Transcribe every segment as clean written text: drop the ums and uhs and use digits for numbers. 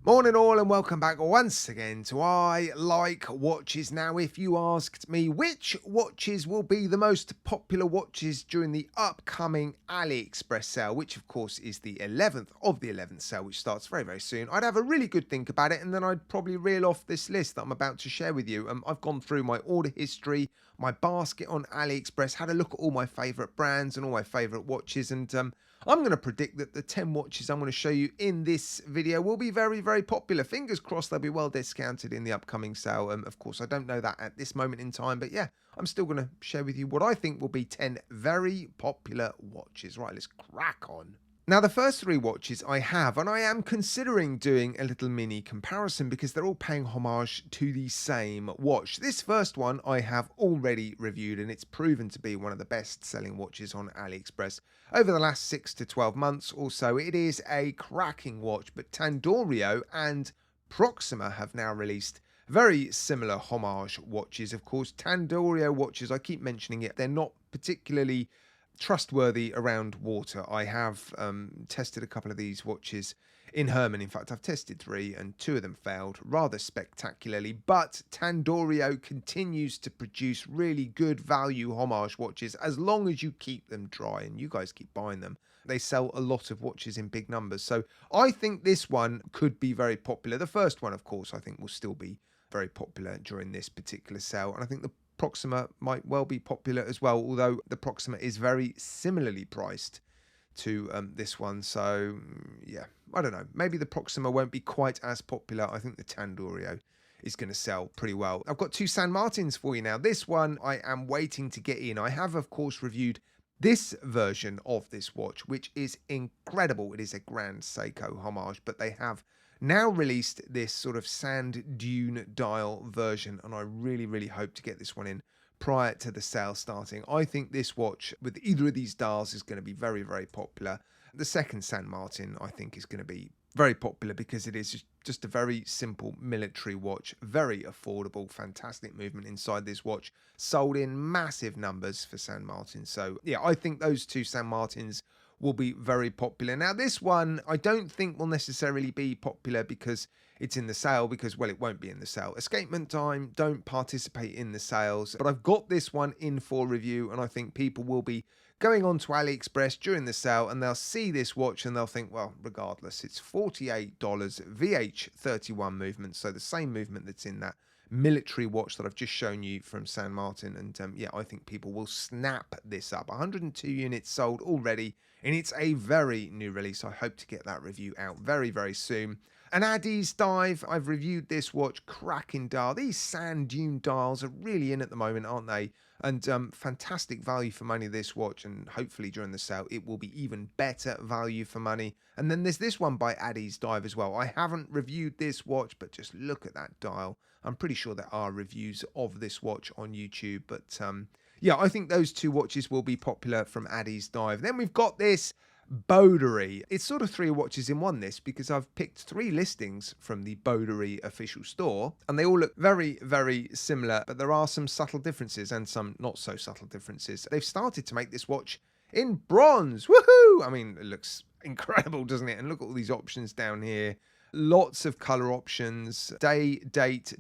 Morning all and welcome back once again to I Like Watches. Now, if you asked me which watches will be the most popular watches during the upcoming AliExpress sale, which of course is the 11th of the 11th sale, which starts very, very soon, I'd have a really good think about it and then I'd probably reel off this list that I'm about to share with you. I've gone through my order history, my basket on AliExpress, had a look at all my favourite brands and all my favourite watches, and I'm going to predict that the 10 watches I'm going to show you in this video will be very, very popular. Fingers crossed they'll be well discounted in the upcoming sale. Of course, I don't know that at this moment in time, but yeah, I'm still going to share with you what I think will be 10 very popular watches. Right, let's crack on. Now, the first three watches I have, and I am considering doing a little mini comparison because they're all paying homage to the same watch. This first one I have already reviewed and it's proven to be one of the best selling watches on AliExpress over the last 6 to 12 months or so. It is a cracking watch, but Torio and Proxima have now released very similar homage watches. Of course, Torio watches, I keep mentioning it, they're not particularly trustworthy around water. I have tested a couple of these watches in Herman. In fact, I've tested 3 and 2 of them failed rather spectacularly, but Torio continues to produce really good value homage watches as long as you keep them dry and you guys keep buying them. They sell a lot of watches in big numbers, so I think this one could be very popular. The first one, of course, I think will still be very popular during this particular sale, and I think the Proxima might well be popular as well, although the Proxima is very similarly priced to this one. So yeah, I don't know, maybe the Proxima won't be quite as popular. I think the Torio is going to sell pretty well. I've got 2 San Martins for you now. This one I am waiting to get in. I have of course reviewed this version of this watch, which is incredible. It is a Grand Seiko homage, but they have now released this sort of sand dune dial version, and I really, really hope to get this one in prior to the sale starting. I think this watch with either of these dials is going to be very, very popular. The second San Martin, I think, is going to be very popular because it is just a very simple military watch, very affordable, fantastic movement inside this watch, sold in massive numbers for San Martin. So yeah, I think those 2 San Martins will be very popular. Now, this one I don't think will necessarily be popular because it's in the sale, because, well, it won't be in the sale. Escapement time, don't participate in the sales. But I've got this one in for review, and I think people will be going on to AliExpress during the sale, and they'll see this watch and they'll think, well, regardless, it's $48 VH31 movement, so the same movement that's in that military watch that I've just shown you from San Martin. And yeah, I think people will snap this up. 102 units sold already, and it's a very new release. I hope to get that review out very, very soon. An Addy's Dive, I've reviewed this watch, cracking dial. These sand dune dials are really in at the moment, aren't they? And fantastic value for money, this watch, and hopefully during the sale it will be even better value for money. And then there's this one by Addy's Dive as well. I haven't reviewed this watch, but just look at that dial. I'm pretty sure there are reviews of this watch on YouTube, but yeah, I think those 2 watches will be popular from Addy's Dive. Then we've got this Boder. It's sort of 3 watches in one, this, because I've picked 3 listings from the Boder official store and they all look very, very similar, but there are some subtle differences and some not so subtle differences. They've started to make this watch in bronze. Woohoo! I mean, it looks incredible, doesn't it? And look at all these options down here. Lots of color options, date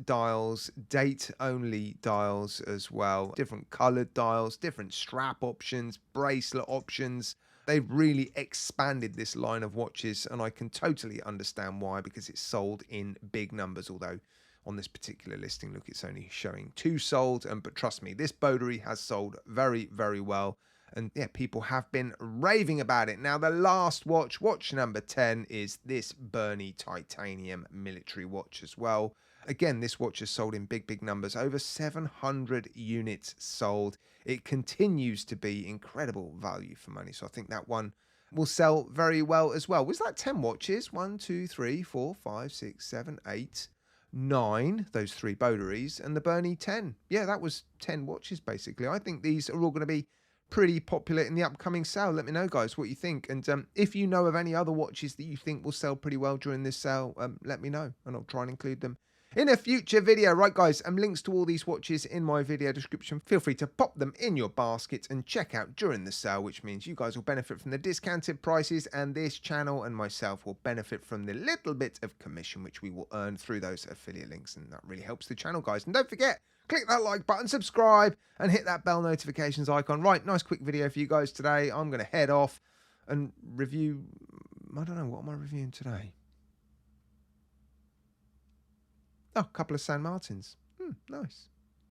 dials, date only dials as well, different colored dials, different strap options, bracelet options. They've really expanded this line of watches, and I can totally understand why, because it's sold in big numbers. Although on this particular listing, look, it's only showing 2 sold, but trust me, this Boder has sold very, very well. And yeah, people have been raving about it. Now, the last watch, watch number 10, is this Bernie titanium military watch as well. Again, this watch is sold in big, big numbers. Over 700 units sold. It continues to be incredible value for money. So I think that one will sell very well as well. Was that 10 watches? 1, 2, 3, 4, 5, 6, 7, 8, 9. Those 3 Boderies and the Bernie 10. Yeah, that was 10 watches basically. I think these are all going to be pretty popular in the upcoming sale. Let me know, guys, what you think. And if you know of any other watches that you think will sell pretty well during this sale, let me know and I'll try and include them in a future video. Right, guys, links to all these watches in my video description. Feel free to pop them in your basket and check out during the sale, which means you guys will benefit from the discounted prices, and this channel and myself will benefit from the little bit of commission which we will earn through those affiliate links, and that really helps the channel, guys. And don't forget, click that like button, subscribe, and hit that bell notifications icon. Right, nice quick video for you guys today. I'm going to head off and review, I don't know, what am I reviewing today? Oh, a couple of San Martins. Nice.